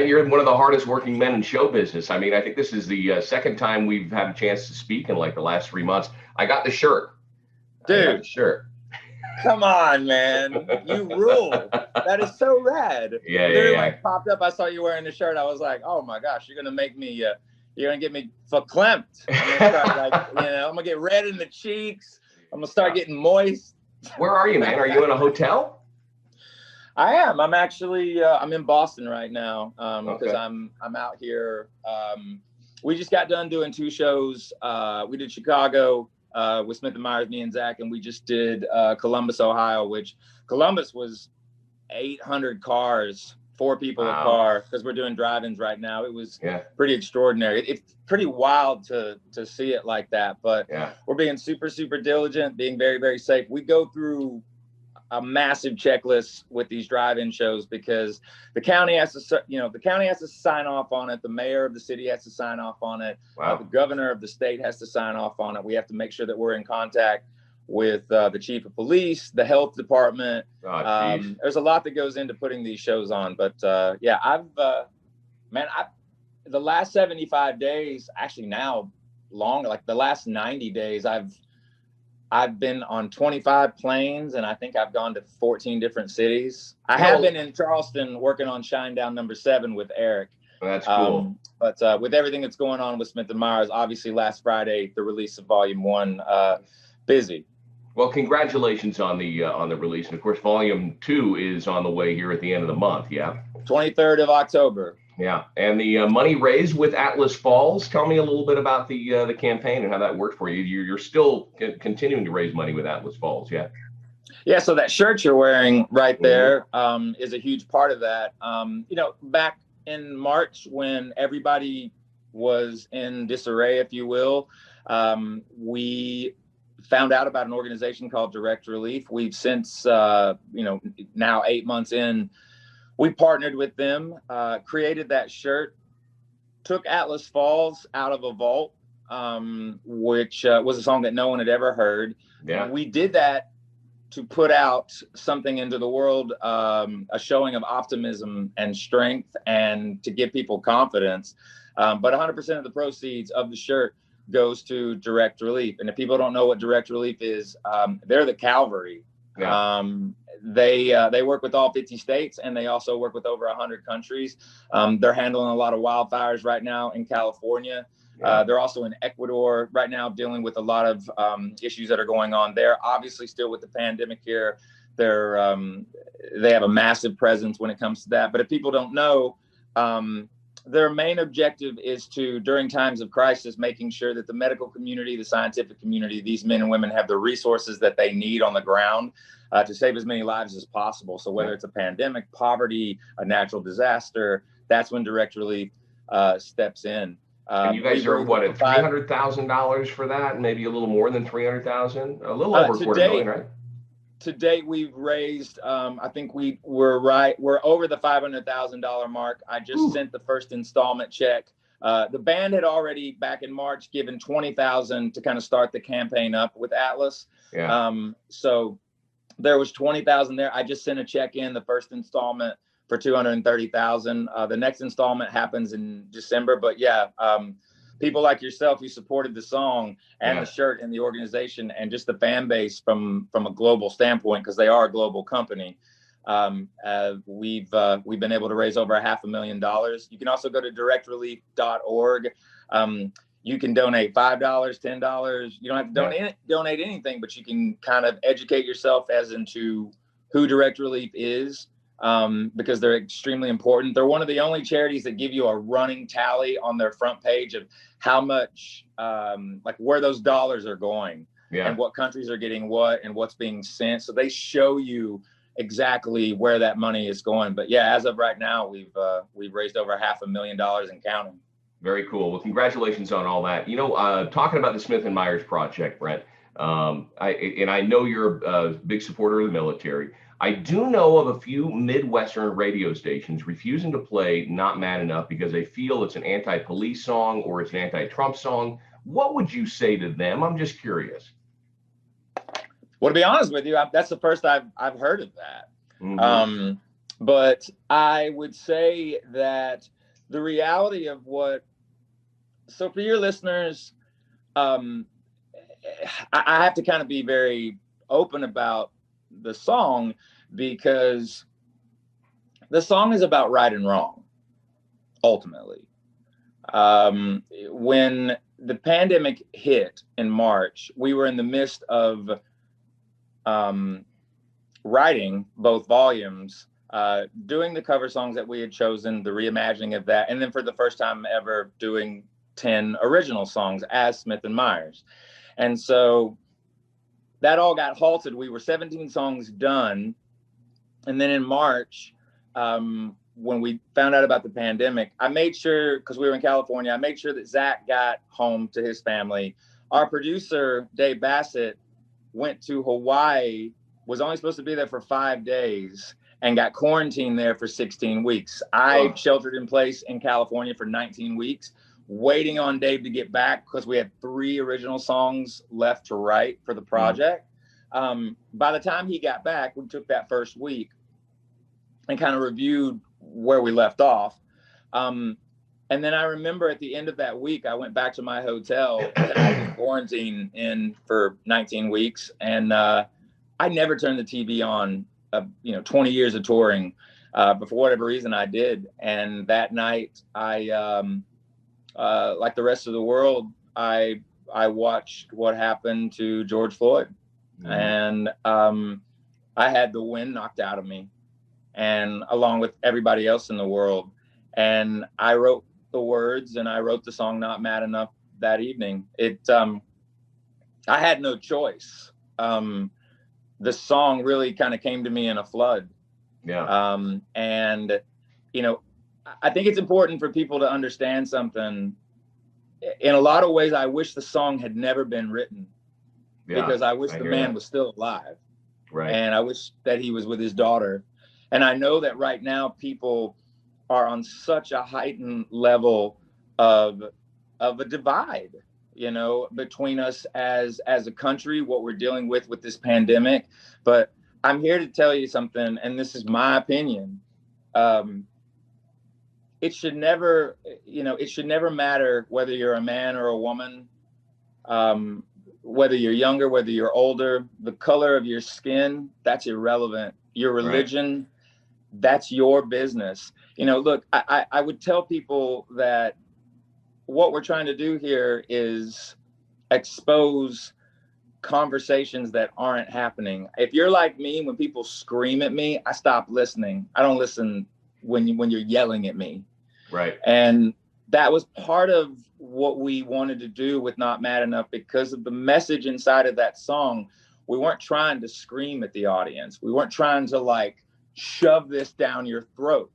you're one of the hardest working men in show business. I mean, I think this is the second time we've had a chance to speak in like the last 3 months. I got the shirt. Dude, sure. Come on, man. You rule. That is so rad. Yeah, Literally, yeah. when it popped up, I saw you wearing the shirt. I was like, oh my gosh, you're gonna make me you're gonna get me verklempt. I'm gonna start like, I'm gonna get red in the cheeks. I'm gonna start getting moist. Where are you, man? Are you in a hotel? I am. I'm actually I'm in Boston right now because Okay. I'm out here. We just got done doing 2 shows. We did Chicago with Smith and Myers, me and Zach, and we just did Columbus, Ohio, which Columbus was 800 cars, 4 people a car, because we're doing drive-ins right now. It was pretty extraordinary. It's pretty wild to see it like that, but we're being super, super diligent, being very, very safe. We go through a massive checklist with these drive-in shows because the county has to, the county has to sign off on it. The mayor of the city has to sign off on it. Wow. The governor of the state has to sign off on it. We have to make sure that we're in contact with the chief of police, the health department. There's a lot that goes into putting these shows on, but I've the last 75 days, actually now long, like the last 90 days, I've been on 25 planes, and I think I've gone to 14 different cities. I have been in Charleston working on Shinedown #7 with Eric. That's cool. But with everything that's going on with Smith and Myers, obviously last Friday, the release of Volume 1, busy. Well, congratulations on the release. And of course, Volume 2 is on the way here at the end of the month. Yeah. 23rd of October. Yeah, and the money raised with Atlas Falls. Tell me a little bit about the campaign and how that worked for you. You're still continuing to raise money with Atlas Falls, yeah? Yeah, so that shirt you're wearing right there is a huge part of that. Back in March when everybody was in disarray, if you will, we found out about an organization called Direct Relief. We've since, now 8 months in, we partnered with them, created that shirt, took Atlas Falls out of a vault, which was a song that no one had ever heard. Yeah. We did that to put out something into the world, a showing of optimism and strength, and to give people confidence. But 100% of the proceeds of the shirt goes to Direct Relief. And if people don't know what Direct Relief is, they're the Calvary. Yeah. They work with all 50 states, and they also work with over 100 countries. They're handling a lot of wildfires right now in California. They're also in Ecuador right now, dealing with a lot of issues that are going on there. Obviously, still with the pandemic here, they have a massive presence when it comes to that. But if people don't know, their main objective is to, during times of crisis, making sure that the medical community, the scientific community, these men and women have the resources that they need on the ground to save as many lives as possible. So whether it's a pandemic, poverty, a natural disaster, that's when Direct Relief steps in. And you guys are what, at $300,000 for that? Maybe a little more than 300,000? A little over $250,000, right? To date, we've raised, I think we're over the $500,000 mark. I just sent the first installment check. The band had already, back in March, given $20,000 to kind of start the campaign up with Atlas. Yeah. So there was $20,000 there. I just sent a check in, the first installment, for $230,000. The next installment happens in December. But people like yourself who supported the song and the shirt and the organization and just the fan base from a global standpoint, because they are a global company. We've been able to raise over $500,000. You can also go to directrelief.org. You can donate $5, $10. You don't have to donate anything, but you can kind of educate yourself as into who Direct Relief is. Because they're extremely important. They're one of the only charities that give you a running tally on their front page of how much, like where those dollars are going and what countries are getting what and what's being sent. So they show you exactly where that money is going. But as of right now, we've raised over $500,000 and counting. Very cool. Well, congratulations on all that. Talking about the Smith and Myers project, Brent, I know you're a big supporter of the military. I do know of a few Midwestern radio stations refusing to play Not Mad Enough because they feel it's an anti-police song or it's an anti-Trump song. What would you say to them? I'm just curious. Well, to be honest with you, that's the first I've heard of that. But I would say that the reality of so for your listeners, I have to kind of be very open about the song, because the song is about right and wrong, ultimately. When the pandemic hit in March, we were in the midst of writing both volumes, doing the cover songs that we had chosen, the reimagining of that, and then for the first time ever doing 10 original songs as Smith and Myers. And so that all got halted. We were 17 songs done. And then in March, when we found out about the pandemic, I made sure, because we were in California, I made sure that Zach got home to his family. Our producer, Dave Bassett, went to Hawaii, was only supposed to be there for 5 days, and got quarantined there for 16 weeks. I sheltered in place in California for 19 weeks, waiting on Dave to get back, because we had 3 original songs left to write for the project. By the time he got back, we took that first week and kind of reviewed where we left off. And then I remember at the end of that week, I went back to my hotel that I was quarantined in for 19 weeks. And I never turned the TV on, 20 years of touring, but for whatever reason I did. And that night, I, like the rest of the world, I watched what happened to George Floyd. And I had the wind knocked out of me, and along with everybody else in the world. And I wrote the words, and I wrote the song Not Mad Enough that evening. I had no choice. The song really kind of came to me in a flood. Yeah. And, I think it's important for people to understand something. In a lot of ways, I wish the song had never been written, because I wish the man was still alive. Right. And I wish that he was with his daughter. And I know that right now people are on such a heightened level of a divide, between us as a country, what we're dealing with this pandemic. But I'm here to tell you something, and this is my opinion. It should never matter whether you're a man or a woman, whether you're younger, whether you're older. The color of your skin, that's irrelevant. Your religion, that's your business. Look, I would tell people that what we're trying to do here is expose conversations that aren't happening. If you're like me, when people scream at me, I stop listening. I don't listen when you're yelling at me. Right. And that was part of what we wanted to do with Not Mad Enough, because of the message inside of that song. We weren't trying to scream at the audience. We weren't trying to shove this down your throat.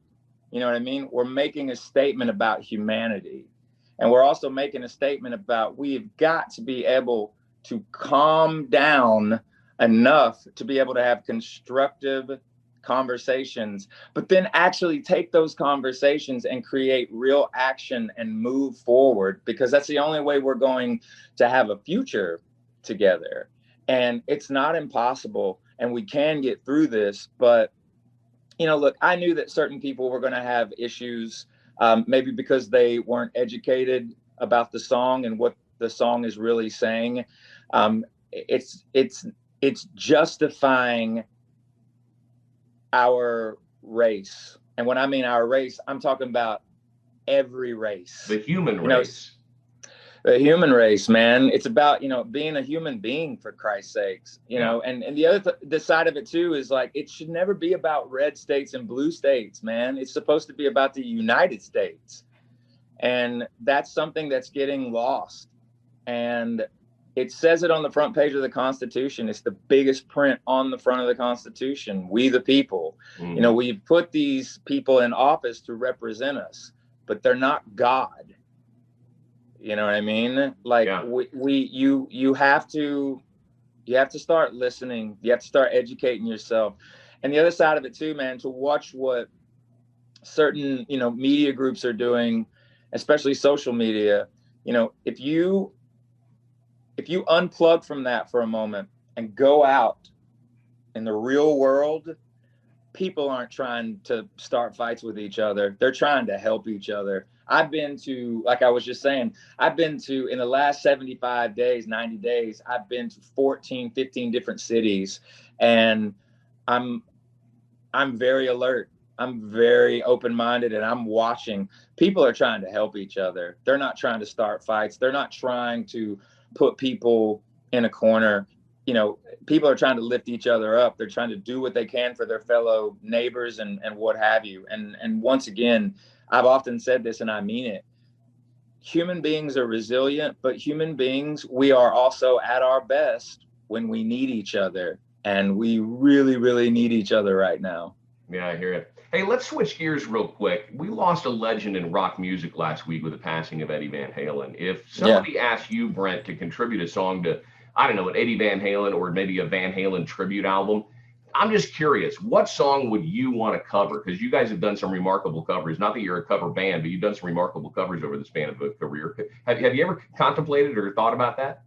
You know what I mean? We're making a statement about humanity. And we're also making a statement about, we've got to be able to calm down enough to be able to have constructive conversations, but then actually take those conversations and create real action and move forward, because that's the only way we're going to have a future together. And it's not impossible, and we can get through this. But look, I knew that certain people were going to have issues, maybe because they weren't educated about the song and what the song is really saying. It's justifying our race. And when I mean our race, I'm talking about every race. The human race. The human race, man. It's about, being a human being, for Christ's sakes, and the side of it too is it should never be about red states and blue states, man. It's supposed to be about the United States. And that's something that's getting lost. And it says it on the front page of the Constitution. It's the biggest print on the front of the Constitution. We the people. We put these people in office to represent us, but they're not God. You know what I mean? You have to start listening. You have to start educating yourself. And the other side of it too, man, to watch what certain, media groups are doing, especially social media. If you unplug from that for a moment and go out in the real world, people aren't trying to start fights with each other. They're trying to help each other. I've been to, like I was just saying, I've been to, in the last 75 days, 90 days, I've been to 14, 15 different cities, and I'm very alert. I'm very open-minded, and I'm watching. People are trying to help each other. They're not trying to start fights. They're not trying to put people in a corner. You know, people are trying to lift each other up. They're trying to do what they can for their fellow neighbors and what have you. And once again, I've often said this, and I mean it. Human beings are resilient, but human beings, we are also at our best when we need each other. And we really, really need each other right now. Yeah, I hear it. Hey, let's switch gears real quick. We lost a legend in rock music last week with the passing of Eddie Van Halen. If somebody asked you, Brent, to contribute a song to, I don't know, an Eddie Van Halen or maybe a Van Halen tribute album, I'm just curious, what song would you want to cover? Because you guys have done some remarkable covers. Not that you're a cover band, but you've done some remarkable covers over the span of a career. Have you ever contemplated or thought about that?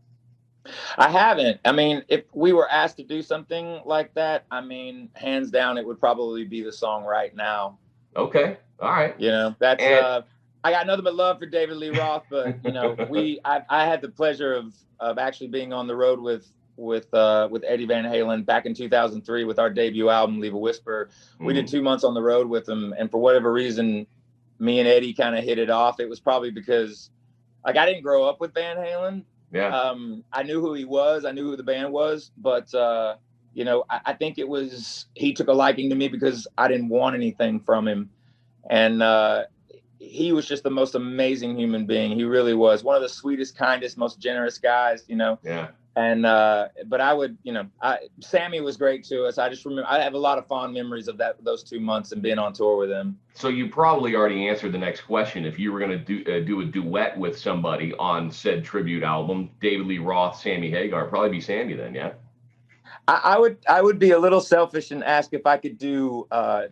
I haven't. I mean, if we were asked to do something like that, I mean, hands down, it would probably be the song Right Now. Okay. All right. You know, that's, I got nothing but love for David Lee Roth, but you know, I had the pleasure of actually being on the road with Eddie Van Halen back in 2003 with our debut album, Leave a Whisper. We did 2 months on the road with him. And for whatever reason, me and Eddie kind of hit it off. It was probably because, like, I didn't grow up with Van Halen. Yeah. I knew who he was. I knew who the band was, but you know, I think it was, he took a liking to me because I didn't want anything from him. And he was just the most amazing human being. He really was one of the sweetest, kindest, most generous guys, you know? Yeah. And, but I would, you know, Sammy was great to us. I just remember, I have a lot of fond memories of those 2 months and being on tour with him. So you probably already answered the next question. If you were going to do a duet with somebody on said tribute album, David Lee Roth, Sammy Hagar, probably be Sammy then, yeah? I would be a little selfish and ask if I could do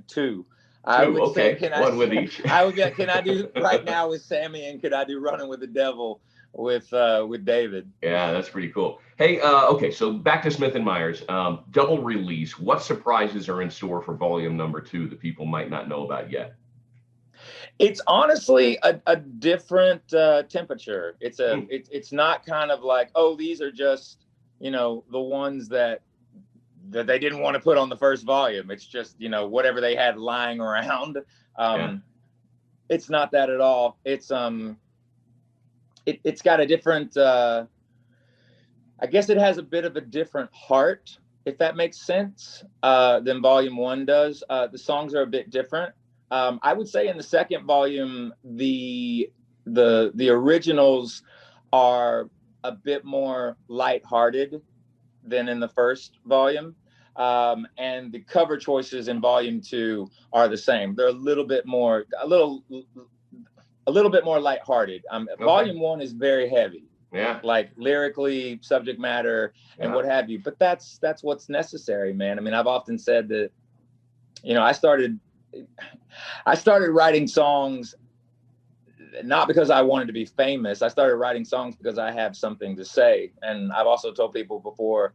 two. I would okay. say, One with each. I would be, can I do Right Now with Sammy, and could I do Running with the Devil with David? Yeah, that's pretty cool. Hey, okay, so back to Smith and Myers, double release. What surprises are in store for volume number 2 that people might not know about yet? It's honestly a different temperature. It's it's not kind of like, oh, these are just, you know, the ones that they didn't want to put on the first volume. It's just, you know, whatever they had lying around. It's not that at all. It's it's got a different, I guess it has a bit of a different heart, if that makes sense, than volume 1 does. The songs are a bit different. I would say in the second volume, the originals are a bit more lighthearted than in the first volume. And the cover choices in volume 2 are the same. They're a little bit more lighthearted. Okay. Volume 1 is very heavy. Yeah. Like lyrically, subject matter, and what have you. But that's what's necessary, man. I mean, I've often said that, you know, I started writing songs not because I wanted to be famous. I started writing songs because I have something to say. And I've also told people before,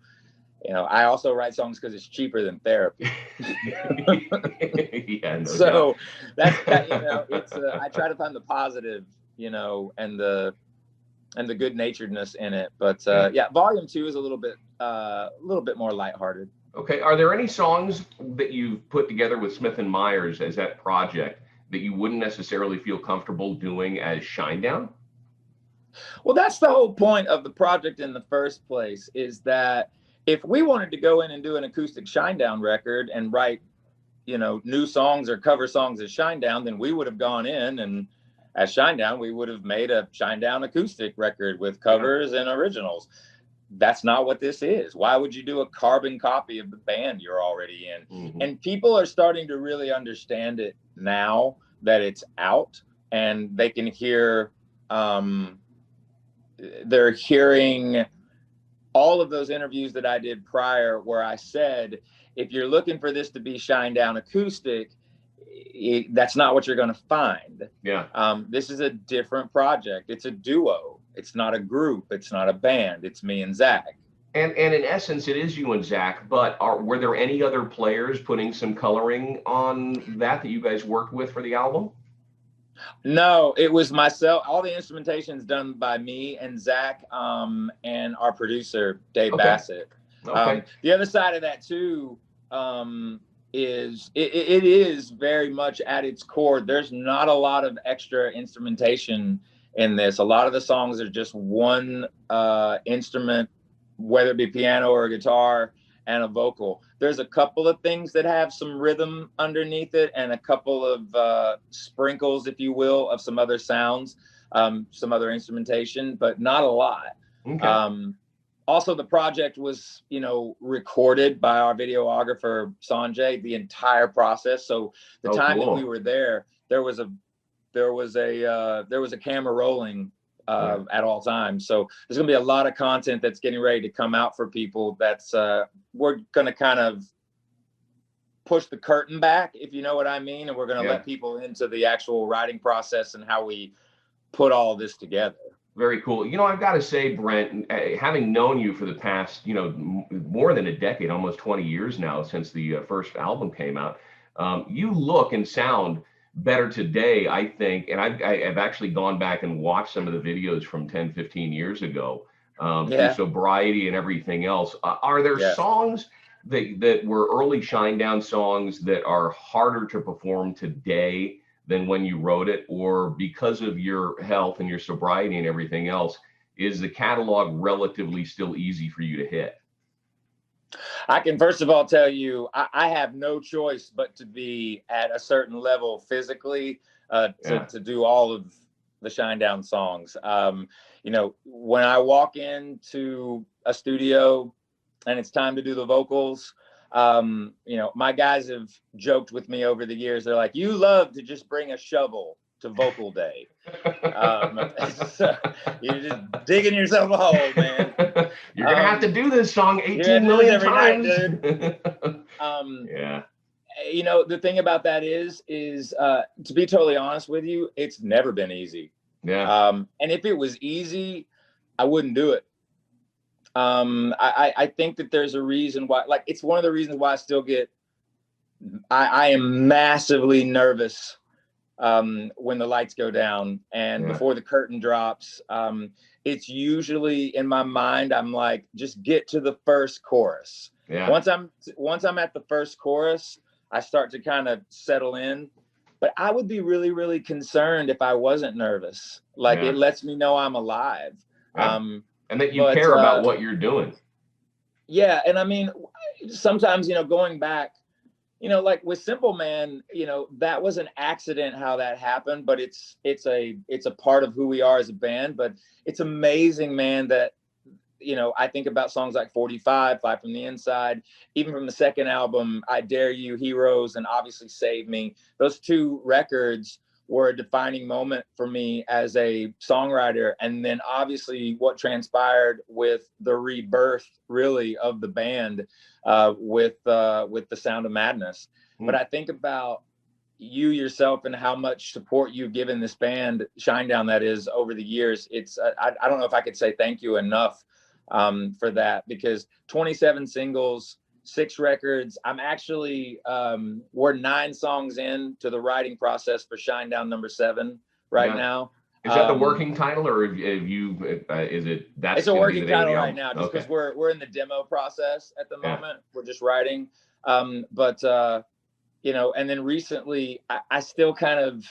you know, I also write songs because it's cheaper than therapy. Yeah, no so doubt. That, you know, it's I try to find the positive, you know, and the good naturedness in it. But yeah, volume 2 is a little bit more lighthearted. Okay. Are there any songs that you've put together with Smith and Myers as that project that you wouldn't necessarily feel comfortable doing as Shinedown? Well, that's the whole point of the project in the first place, is that if we wanted to go in and do an acoustic Shinedown record and write, you know, new songs or cover songs as Shinedown, then we would have gone in and as Shinedown, we would have made a Shinedown acoustic record with covers and originals. That's not what this is. Why would you do a carbon copy of the band you're already in? Mm-hmm. And people are starting to really understand it now that it's out, and they can hear, they're hearing all of those interviews that I did prior where I said, if you're looking for this to be Shinedown acoustic, that's not what you're going to find. Yeah. This is a different project. It's a duo. It's not a group. It's not a band. It's me and Zach. And in essence, it is you and Zach. But were there any other players putting some coloring on that you guys worked with for the album? No, it was myself. All the instrumentation is done by me and Zach, and our producer Dave Okay. Bassett. Okay. The other side of that too, is it is very much at its core. There's not a lot of extra instrumentation in this. A lot of the songs are just one instrument, whether it be piano or guitar, and a vocal. There's a couple of things that have some rhythm underneath it, and a couple of sprinkles, if you will, of some other sounds, some other instrumentation, but not a lot. Okay. Also, the project was, recorded by our videographer Sanjay, the entire process. So the Oh, time that we cool. were there was a camera rolling Yeah. at all times. So there's going to be a lot of content that's getting ready to come out for people. We're going to kind of push the curtain back, if you know what I mean, and we're going to Yeah. let people into the actual writing process and how we put all this together. Very cool. I've got to say, Brent, having known you for the past, more than a decade, almost 20 years now since the first album came out, you look and sound better today, I think. And I've actually gone back and watched some of the videos from 10, 15 years ago, through Yeah. sobriety and everything else. Are there Yeah. songs that were early Shinedown songs that are harder to perform today than when you wrote it, or because of your health and your sobriety and everything else, is the catalog relatively still easy for you to hit? I can first of all tell you, I have no choice but to be at a certain level physically Yeah. to do all of the Shinedown songs. When I walk into a studio and it's time to do the vocals, my guys have joked with me over the years. They're like, "You love to just bring a shovel to vocal day." So you're just digging yourself a hole, man. You're gonna have to do this song You're gonna 18 do this million every night, times. dude. Yeah. The thing about that is to be totally honest with you, it's never been easy. Yeah. And if it was easy, I wouldn't do it. I think that there's a reason why, like, it's one of the reasons why I am massively nervous when the lights go down and Yeah. before the curtain drops. It's usually in my mind, I'm like, just get to the first chorus. Yeah. Once I'm at the first chorus, I start to kind of settle in. But I would be really, really concerned if I wasn't nervous. Like, Yeah. it lets me know I'm alive. Yeah. And that you But care about what you're doing. yeah, and I mean, sometimes, going back, like with Simple Man, that was an accident how that happened, but it's a part of who we are as a band. But it's amazing, man, that I think about songs like 45, Five from the Inside, even from the second album, I Dare You, Heroes, and obviously Save Me. Those two records were a defining moment for me as a songwriter. And then obviously what transpired with the rebirth, really, of the band with The Sound of Madness. But I think about you yourself and how much support you've given this band, Shinedown, that is, over the years. It's I don't know if I could say thank you enough for that, because 27 singles, 6 records. I'm actually we're 9 songs in to the writing process for Shinedown number 7 right now. Is that the working title, or have you? Is it that's? It's a going to be working the name of title the right album? now, just because Okay. we're in the demo process at the Yeah. moment. We're just writing, but and then recently, I still kind of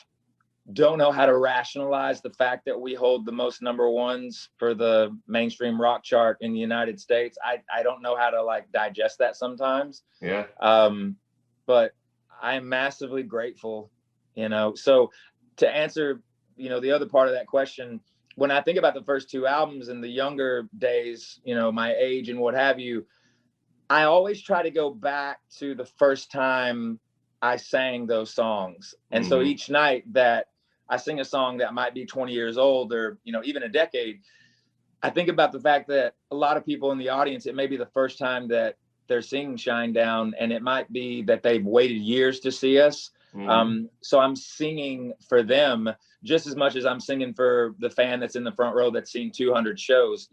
don't know how to rationalize the fact that we hold the most number ones for the mainstream rock chart in the United States. I don't know how to, like, digest that sometimes. Yeah. But I am massively grateful, So to answer, the other part of that question, when I think about the first 2 albums in the younger days, my age and what have you, I always try to go back to the first time I sang those songs. And so each night that I sing a song that might be 20 years old, or, even a decade, I think about the fact that a lot of people in the audience, it may be the first time that they're singing Shinedown, and it might be that they've waited years to see us. So I'm singing for them just as much as I'm singing for the fan that's in the front row that's seen 200 shows.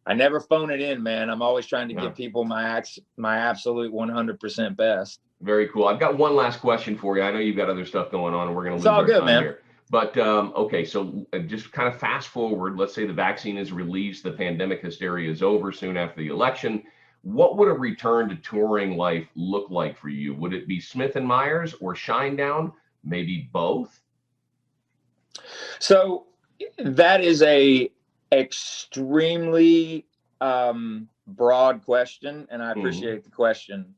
I never phone it in, man. I'm always trying to give people my absolute 100% best. Very cool. I've got one last question for you. I know you've got other stuff going on, and we're going to lose all our good, time man. here. But okay, so just kind of fast forward. Let's say the vaccine is released, the pandemic hysteria is over soon after the election. What would a return to touring life look like for you? Would it be Smith and Myers or Shinedown? Maybe both? So that is a extremely broad question, and I appreciate the question.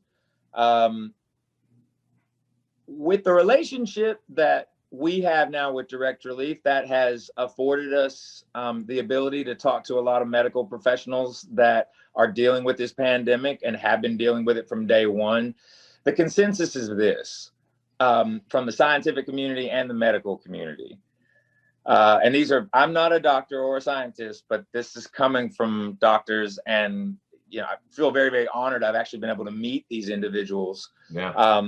With the relationship that we have now with Direct Relief, that has afforded us the ability to talk to a lot of medical professionals that are dealing with this pandemic and have been dealing with it from day one. The consensus is this, from the scientific community and the medical community. And these are, I'm not a doctor or a scientist, but this is coming from doctors, and I feel very, very honored. I've actually been able to meet these individuals. Yeah.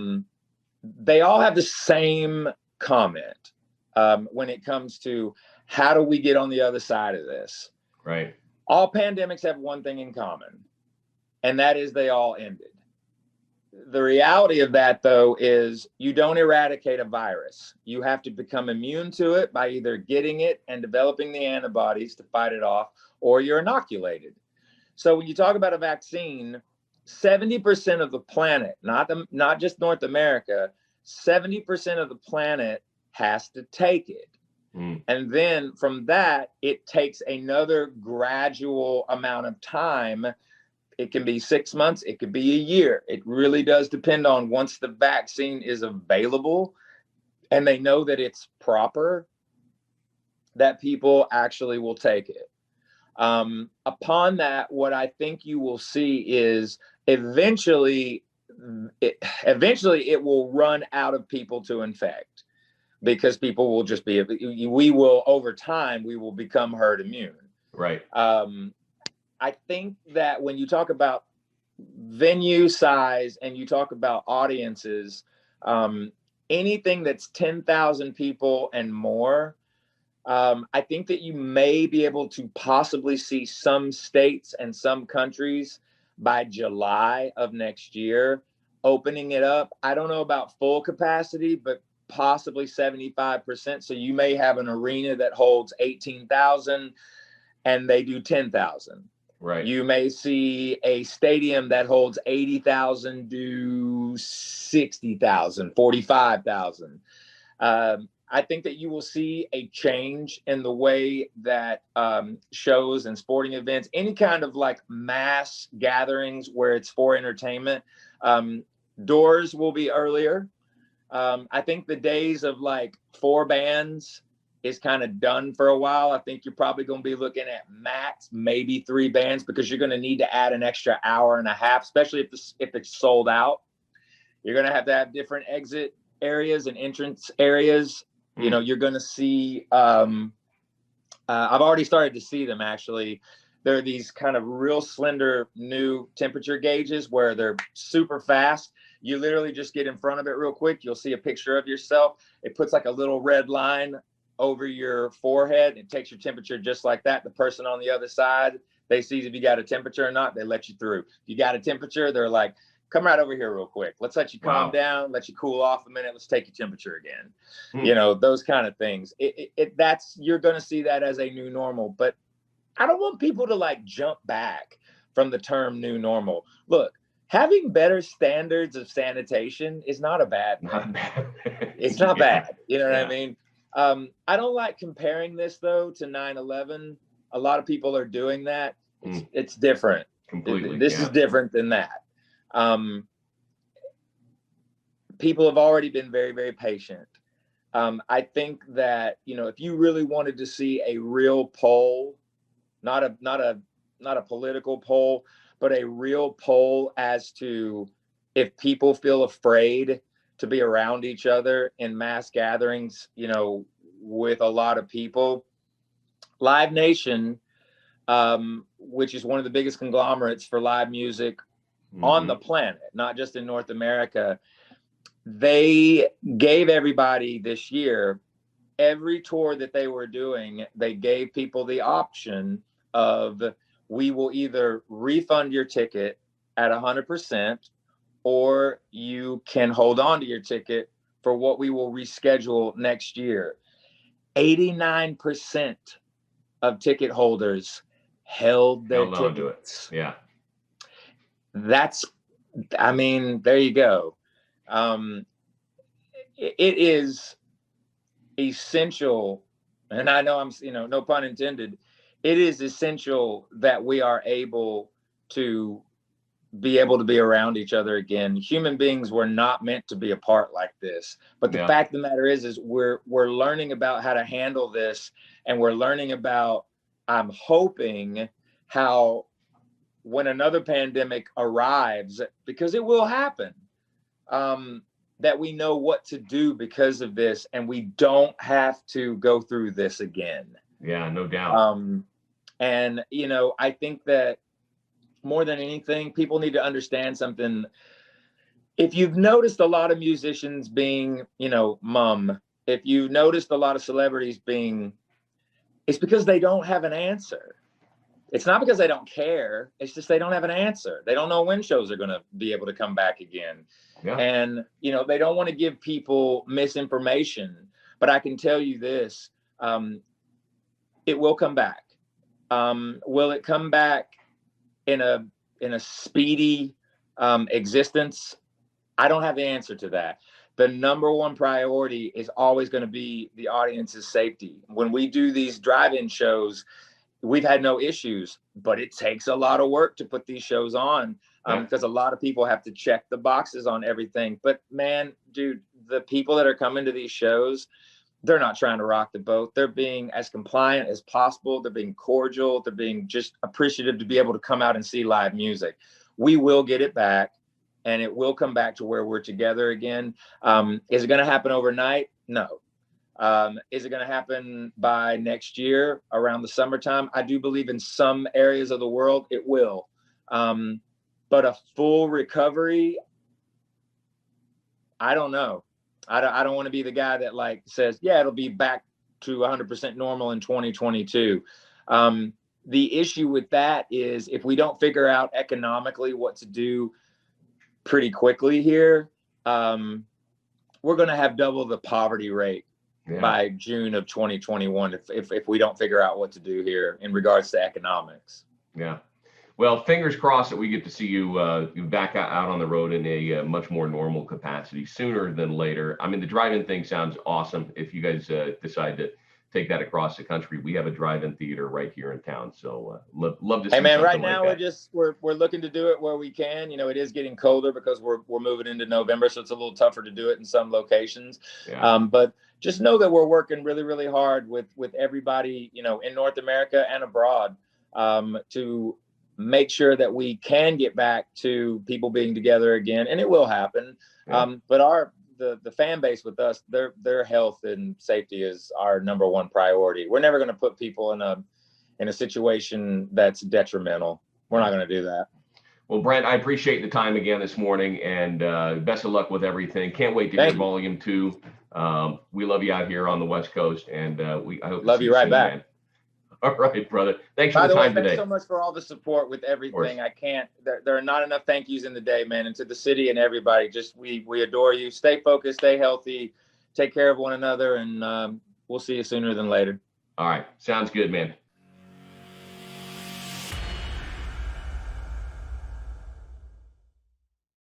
They all have the same comment when it comes to how do we get on the other side of this? Right. All pandemics have one thing in common, and that is they all ended. The reality of that, though, is you don't eradicate a virus. You have to become immune to it by either getting it and developing the antibodies to fight it off, or you're inoculated. So when you talk about a vaccine, 70% of the planet, not just North America, 70% of the planet has to take it. And then from that, it takes another gradual amount of time. It can be 6 months, it could be a year. It really does depend on once the vaccine is available and they know that it's proper, that people actually will take it. Upon that, what I think you will see is eventually it will run out of people to infect, because people will just be, over time, we will become herd immune. Right. I think that when you talk about venue size and you talk about audiences, anything that's 10,000 people and more, I think that you may be able to possibly see some states and some countries by July of next year opening it up. I don't know about full capacity, but possibly 75%. So you may have an arena that holds 18,000 and they do 10,000. Right. You may see a stadium that holds 80,000 do 60,000, 45,000. I think that you will see a change in the way that shows and sporting events, any kind of like mass gatherings where it's for entertainment, doors will be earlier. I think the days of like 4 bands is kind of done for a while. I think you're probably going to be looking at max maybe 3 bands, because you're going to need to add an extra hour and a half, especially if it's sold out. You're going to have different exit areas and entrance areas. You're going to see, I've already started to see them actually. There are these kind of real slender new temperature gauges where they're super fast. You literally just get in front of it real quick. You'll see a picture of yourself. It puts like a little red line over your forehead. It takes your temperature just like that. The person on the other side, they see if you got a temperature or not, they let you through. If you got a temperature, they're like, come right over here real quick. Let's let you calm down, let you cool off a minute. Let's take your temperature again. Those kind of things. You're going to see that as a new normal, but I don't want people to like jump back from the term new normal. Look, having better standards of sanitation is not a bad thing. Not bad. It's not bad. You know what I mean? I don't like comparing this though to 9/11. A lot of people are doing that. It's different. Completely. This is different than that. People have already been very, very patient. I think that, if you really wanted to see a real poll, not a political poll, but a real poll as to if people feel afraid to be around each other in mass gatherings, with a lot of people, Live Nation, which is one of the biggest conglomerates for live music on the planet, not just in North America, they gave everybody this year, every tour that they were doing, they gave people the option of we will either refund your ticket at 100%, or you can hold on to your ticket for what we will reschedule next year. 89% of ticket holders held their tickets. Yeah. I mean, there you go. It is essential, and I know no pun intended, it is essential that we are able to be around each other again. Human beings were not meant to be apart like this. But the fact of the matter is we're learning about how to handle this, and we're learning about, I'm hoping, how when another pandemic arrives, because it will happen, that we know what to do because of this, and we don't have to go through this again. Yeah, no doubt. And, I think that more than anything, people need to understand something. If you've noticed a lot of musicians being, mum, if you've noticed a lot of celebrities being, it's because they don't have an answer. It's not because they don't care. It's just they don't have an answer. They don't know when shows are going to be able to come back again. Yeah. And, they don't want to give people misinformation. But I can tell you this, it will come back. Will it come back in a speedy existence? I don't have the answer to that. The number one priority is always going to be the audience's safety. When we do these drive-in shows, we've had no issues, but it takes a lot of work to put these shows on, because a lot of people have to check the boxes on everything. But man, dude, the people that are coming to these shows, they're not trying to rock the boat. They're being as compliant as possible. They're being cordial. They're being just appreciative to be able to come out and see live music. We will get it back, and it will come back to where we're together again. Is it going to happen overnight? No. Is it going to happen by next year around the summertime? I do believe in some areas of the world it will. But a full recovery, I don't know. I don't want to be the guy that says, yeah, it'll be back to 100% normal in 2022. The issue with that is if we don't figure out economically what to do pretty quickly here, we're going to have double the poverty rate by June of 2021 if we don't figure out what to do here in regards to economics. Yeah. Well, fingers crossed that we get to see you back out on the road in a much more normal capacity sooner than later. I mean, the drive-in thing sounds awesome. If you guys decide to take that across the country, we have a drive-in theater right here in town. So love to see. Hey man, right like now we're looking to do it where we can. It is getting colder because we're moving into November, so it's a little tougher to do it in some locations. Yeah. But just know that we're working really, really hard with everybody, in North America and abroad, to make sure that we can get back to people being together again, and it will happen. Yeah. But the fan base with us, their health and safety is our number one priority. We're never going to put people in a situation that's detrimental. We're not going to do that. Well, Brent, I appreciate the time again this morning, and best of luck with everything. Can't wait to hear Volume 2. We love you out here on the West Coast, and I hope love to see you right soon, back. man. All right, brother. Thanks By for the time way, today. Thanks so much for all the support with everything. I can't, there are not enough thank yous in the day, man. And to the city and everybody, just we adore you. Stay focused, stay healthy, take care of one another, and we'll see you sooner than later. All right. Sounds good, man.